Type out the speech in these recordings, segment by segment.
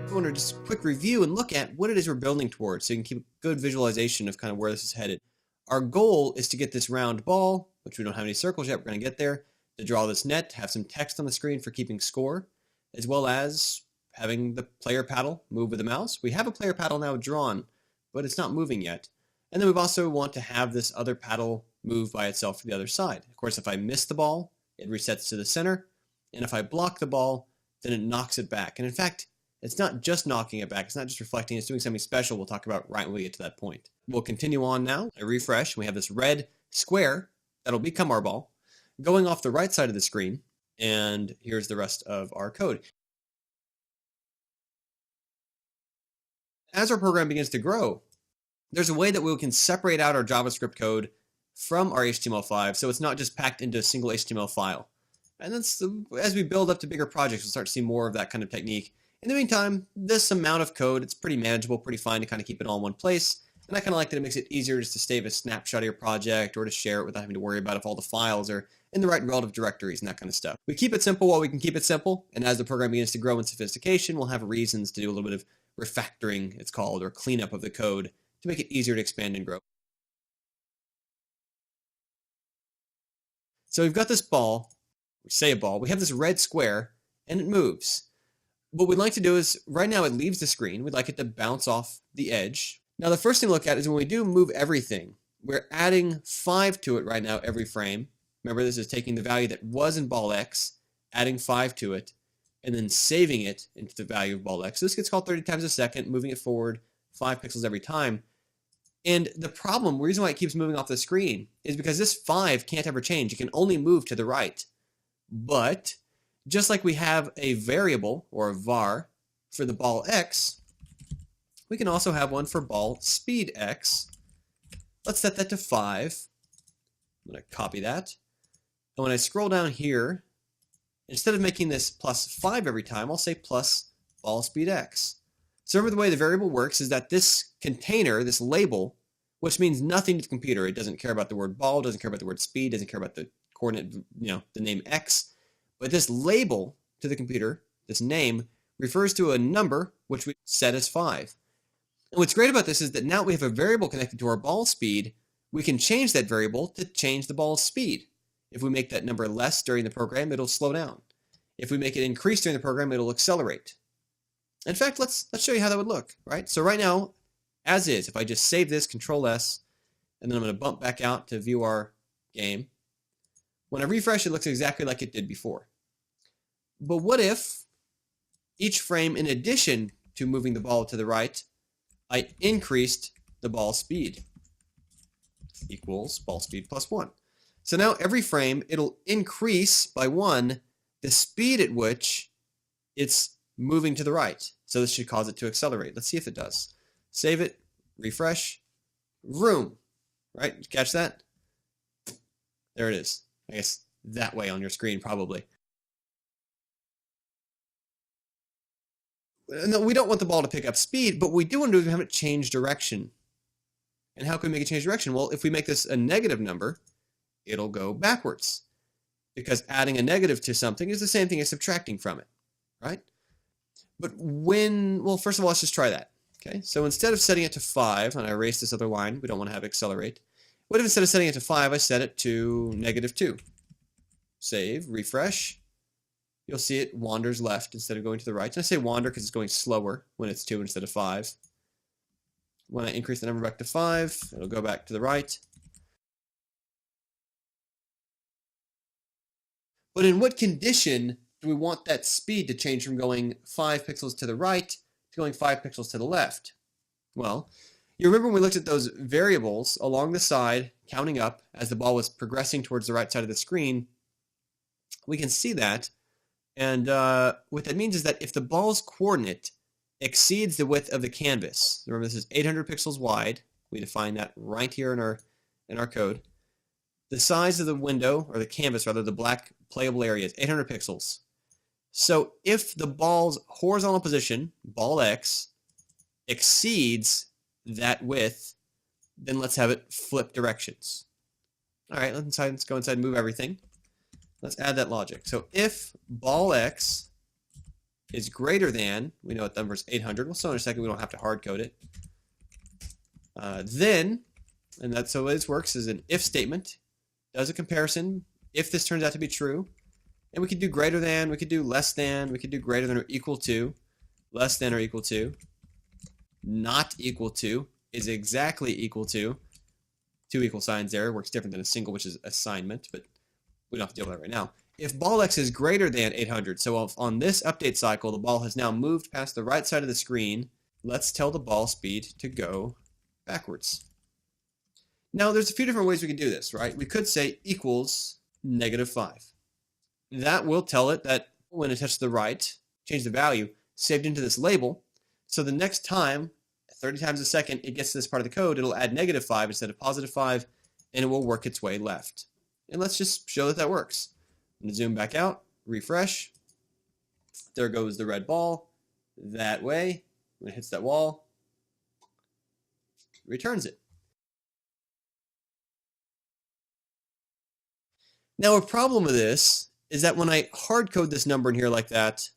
I want to just quick review and look at what it is we're building towards so you can keep a good visualization of kind of where this is headed. Our goal is to get this round ball, which we don't have any circles yet, we're going to get there, to draw this net, have some text on the screen for keeping score, as well as having the player paddle move with the mouse. We have a player paddle now drawn, but it's not moving yet. And then we also want to have this other paddle move by itself to the other side. Of course, if I miss the ball, it resets to the center, and if I block the ball, then it knocks it back. And in fact, it's not just knocking it back, it's not just reflecting, it's doing something special we'll talk about right when we get to that point. We'll continue on now. I refresh, and we have this red square that'll become our ball going off the right side of the screen, and here's the rest of our code. As our program begins to grow, there's a way that we can separate out our JavaScript code from our HTML5 so it's not just packed into a single HTML file. And that's as we build up to bigger projects, we'll start to see more of that kind of technique. In the meantime, this amount of code, it's pretty manageable, pretty fine to kind of keep it all in one place. And I kind of like that it makes it easier just to save a snapshot of your project or to share it without having to worry about if all the files are in the right relative directories and that kind of stuff. We keep it simple while we can keep it simple, and as the program begins to grow in sophistication, we'll have reasons to do a little bit of refactoring, it's called, or cleanup of the code to make it easier to expand and grow. So we've got this ball, we say a ball, we have this red square, and it moves. What we'd like to do is, right now it leaves the screen, we'd like it to bounce off the edge. Now the first thing to look at is when we do move everything, we're adding 5 to it right now every frame. Remember, this is taking the value that was in ball X, adding 5 to it, and then saving it into the value of ball X. So this gets called 30 times a second, moving it forward 5 pixels every time. And the reason why it keeps moving off the screen is because this 5 can't ever change. It can only move to the right. But just like we have a variable, or a var, for the ball X, we can also have one for ball speed X. Let's set that to 5. I'm going to copy that. And when I scroll down here, instead of making this plus 5 every time, I'll say plus ball speed X. So remember, the way the variable works is that this container, this label, which means nothing to the computer, it doesn't care about the word ball, doesn't care about the word speed, doesn't care about the coordinate, the name X, but this label to the computer, this name, refers to a number which we set as 5. And what's great about this is that now we have a variable connected to our ball speed, we can change that variable to change the ball's speed. If we make that number less during the program, it'll slow down. If we make it increase during the program, it'll accelerate. In fact, let's show you how that would look, right? So right now, as is, if I just save this, Control S, and then I'm going to bump back out to view our game, when I refresh, it looks exactly like it did before. But what if each frame, in addition to moving the ball to the right, I increased the ball speed? Equals ball speed plus 1. So now every frame, it'll increase by 1 the speed at which it's moving to the right. So this should cause it to accelerate. Let's see if it does. Save it, refresh, vroom, right? Did you catch that? There it is. I guess that way on your screen, probably. No, we don't want the ball to pick up speed, but what we do want to do is have it change direction. And how can we make it change direction? Well, if we make this a negative number, it'll go backwards. Because adding a negative to something is the same thing as subtracting from it, right? But first of all, let's just try that. Okay, so instead of setting it to 5, and I erase this other line, we don't want to have accelerate. What if instead of setting it to 5, I set it to -2? Save, refresh. You'll see it wanders left instead of going to the right. And I say wander because it's going slower when it's 2 instead of 5. When I increase the number back to 5, it'll go back to the right. But in what condition do we want that speed to change from going 5 pixels to the right to going 5 pixels to the left? Well, you remember when we looked at those variables along the side, counting up as the ball was progressing towards the right side of the screen, we can see that. And what that means is that if the ball's coordinate exceeds the width of the canvas, remember this is 800 pixels wide, we define that right here in our code, the size of the window, or the canvas rather, the black playable area is 800 pixels. So if the ball's horizontal position, ball X, exceeds that width, then let's have it flip directions. All right, let's go inside and move everything. Let's add that logic. So if ball X is greater than, we know what the number is 800. We'll show in a second, we don't have to hard code it. Then, and that's how this works, is an if statement, does a comparison, if this turns out to be true, and we could do greater than, we could do less than, we could do greater than or equal to, less than or equal to, not equal to, is exactly equal to, two equal signs there, works different than a single, which is assignment, but we don't have to deal with that right now. If ball x is greater than 800, so if on this update cycle the ball has now moved past the right side of the screen, let's tell the ball speed to go backwards. Now there's a few different ways we can do this, right? We could say equals -5. That will tell it that when it touches the right, change the value, saved into this label, so the next time, 30 times a second, it gets to this part of the code, it'll add -5 instead of +5, and it will work its way left. And let's just show that that works. I'm going to zoom back out, refresh. There goes the red ball that way. When it hits that wall, returns it. Now a problem with this is that when I hard code this number in here like that,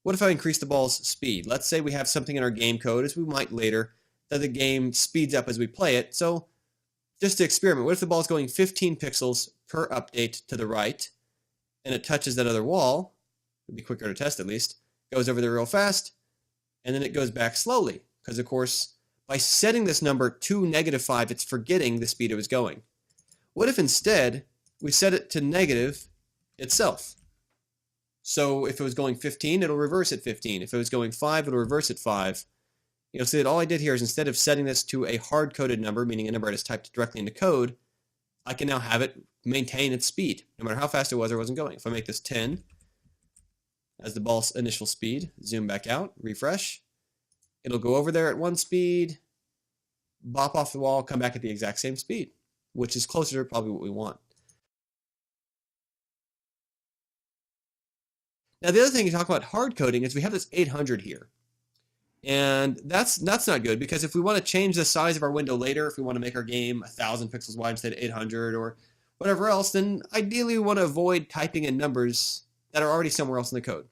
what if I increase the ball's speed? Let's say we have something in our game code, as we might later, that the game speeds up as we play it. So just to experiment, what if the ball's going 15 pixels per update to the right, and it touches that other wall, it would be quicker to test at least, goes over there real fast, and then it goes back slowly, because of course, by setting this number to -5, it's forgetting the speed it was going. What if instead, we set it to negative itself? So if it was going 15, it'll reverse at 15. If it was going 5, it'll reverse at 5. You'll see that all I did here is instead of setting this to a hard-coded number, meaning a number I just typed directly into code, I can now have it maintain its speed, no matter how fast it was or wasn't going. If I make this 10 as the ball's initial speed, zoom back out, refresh, it'll go over there at 1 speed, bop off the wall, come back at the exact same speed, which is closer to probably what we want. Now the other thing you talk about hard coding is we have this 800 here. And that's not good, because if we want to change the size of our window later, if we want to make our game 1,000 pixels wide instead of 800 or whatever else, then ideally we want to avoid typing in numbers that are already somewhere else in the code.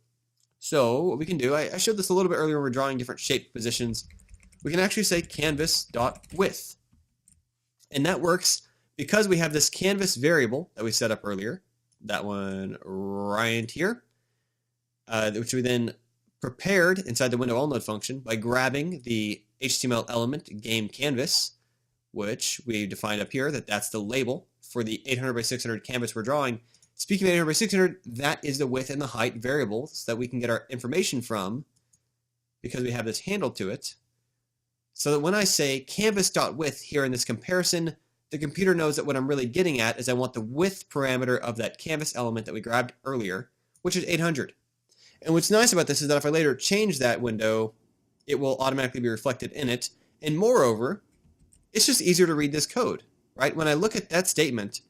So what we can do, I showed this a little bit earlier when we were drawing different shape positions. We can actually say canvas.width. And that works because we have this canvas variable that we set up earlier, that one right here, which we then prepared inside the window all node function by grabbing the HTML element game canvas, which we defined up here that that's the label for the 800 by 600 canvas we're drawing. Speaking of 800 by 600, that is the width and the height variables that we can get our information from because we have this handle to it. So that when I say canvas.width here in this comparison, the computer knows that what I'm really getting at is I want the width parameter of that canvas element that we grabbed earlier, which is 800. And what's nice about this is that if I later change that window, it will automatically be reflected in it. And moreover, it's just easier to read this code, right? When I look at that statement,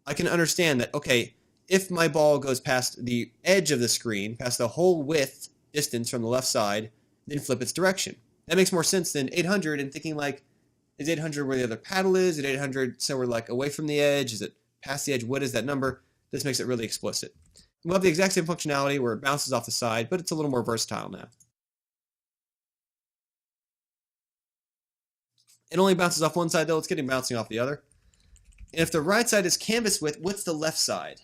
I can understand that, okay, if my ball goes past the edge of the screen, past the whole width distance from the left side, then flip its direction. That makes more sense than 800 and thinking like, is 800 where the other paddle is? Is 800 somewhere like away from the edge? Is it past the edge? What is that number? This makes it really explicit. We'll have the exact same functionality where it bounces off the side, but it's a little more versatile now. It only bounces off one side though, it's getting bouncing off the other. And if the right side is canvas width, what's the left side?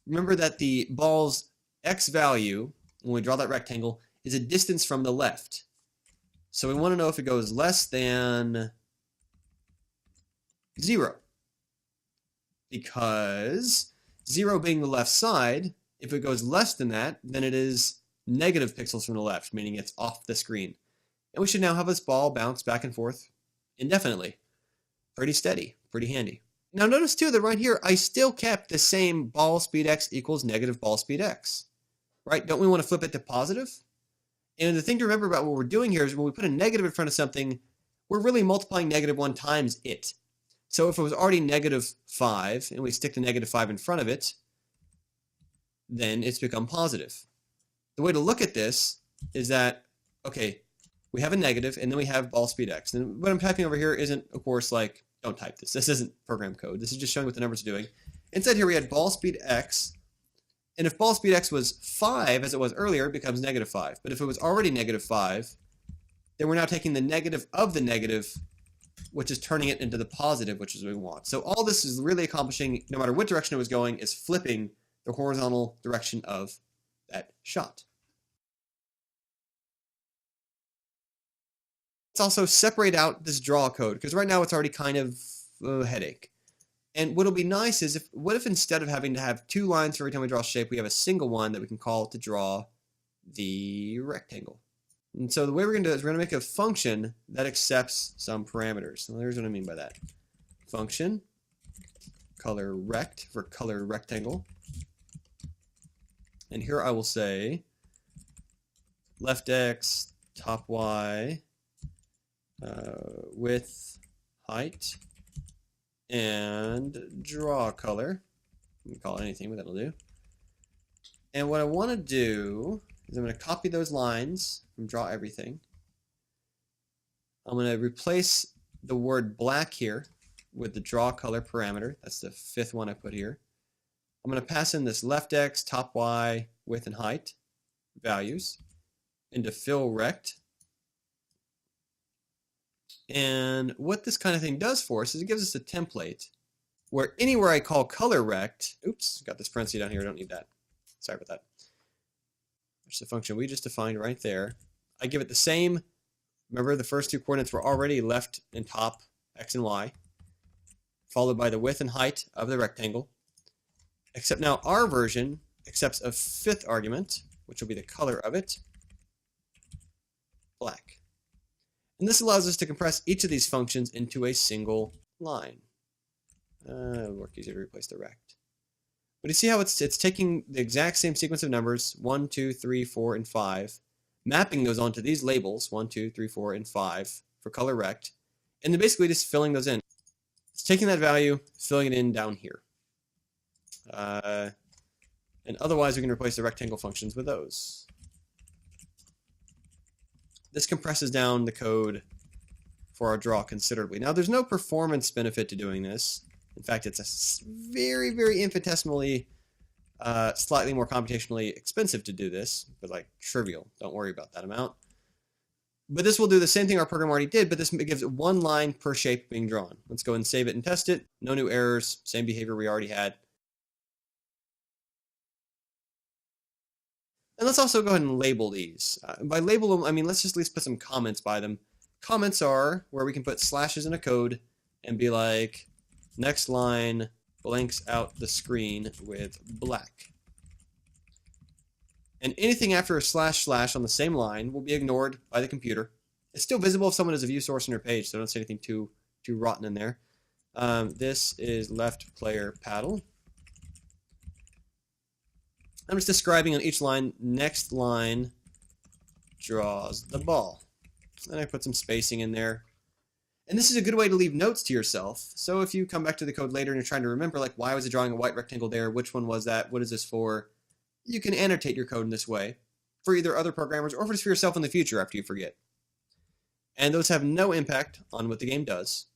Remember that the ball's x value, when we draw that rectangle, is a distance from the left. So we want to know if it goes less than 0. Because 0 being the left side, if it goes less than that, then it is negative pixels from the left, meaning it's off the screen. And we should now have this ball bounce back and forth indefinitely. Pretty steady, pretty handy. Now notice too that right here, I still kept the same ball speed x equals negative ball speed x. Right? Don't we want to flip it to positive? And the thing to remember about what we're doing here is when we put a negative in front of something, we're really multiplying -1 times it. So if it was already -5 and we stick the -5 in front of it, then it's become positive. The way to look at this is that, okay, we have a negative and then we have ball speed x. And what I'm typing over here isn't, of course, like, don't type this. This isn't program code. This is just showing what the numbers are doing. Instead here we had ball speed x And if ball speed x was 5, as it was earlier, it becomes -5. But if it was already -5, then we're now taking the negative of the negative, which is turning it into the positive, which is what we want. So all this is really accomplishing, no matter what direction it was going, is flipping the horizontal direction of that shot. Let's also separate out this draw code, because right now it's already kind of a headache. And what'll be nice is, what if instead of having to have 2 lines for every time we draw a shape, we have a single one that we can call to draw the rectangle. And so the way we're going to do it is we're going to make a function that accepts some parameters. So here's what I mean by that. Function, color rect for color rectangle. And here I will say left x, top y, width, height, and draw color. You can call it anything, but that'll do. And what I want to do is I'm going to copy those lines from draw everything. I'm going to replace the word black here with the draw color parameter. That's the 5th one I put here. I'm going to pass in this left x, top y, width, and height values into fill rect. And what this kind of thing does for us is it gives us a template where anywhere I call color rect, oops, got this parenthesis down here, I don't need that. Sorry about that. There's the function we just defined right there. I give it the same, remember the first 2 coordinates were already left and top, x and y, followed by the width and height of the rectangle. Except now our version accepts a 5th argument, which will be the color of it, black. And this allows us to compress each of these functions into a single line. It'll work easier to replace the rect. But you see how it's taking the exact same sequence of numbers, 1, 2, 3, 4, and 5, mapping those onto these labels, 1, 2, 3, 4, and 5, for color rect, and then basically just filling those in. It's taking that value, filling it in down here. And otherwise we can replace the rectangle functions with those. This compresses down the code for our draw considerably. Now there's no performance benefit to doing this. In fact, it's a very, very infinitesimally, slightly more computationally expensive to do this, but like trivial. Don't worry about that amount. But this will do the same thing our program already did, but this gives 1 line per shape being drawn. Let's go and save it and test it. No new errors, same behavior we already had. And let's also go ahead and label these. By label them, I mean let's just at least put some comments by them. Comments are where we can put slashes in a code and be like, next line blanks out the screen with black. And anything after a slash on the same line will be ignored by the computer. It's still visible if someone has a view source on their page, so don't say anything too rotten in there. This is left player paddle. I'm just describing on each line, next line draws the ball. And I put some spacing in there. And this is a good way to leave notes to yourself. So if you come back to the code later and you're trying to remember, like, why was I drawing a white rectangle there? Which one was that? What is this for? You can annotate your code in this way for either other programmers or just for yourself in the future after you forget. And those have no impact on what the game does.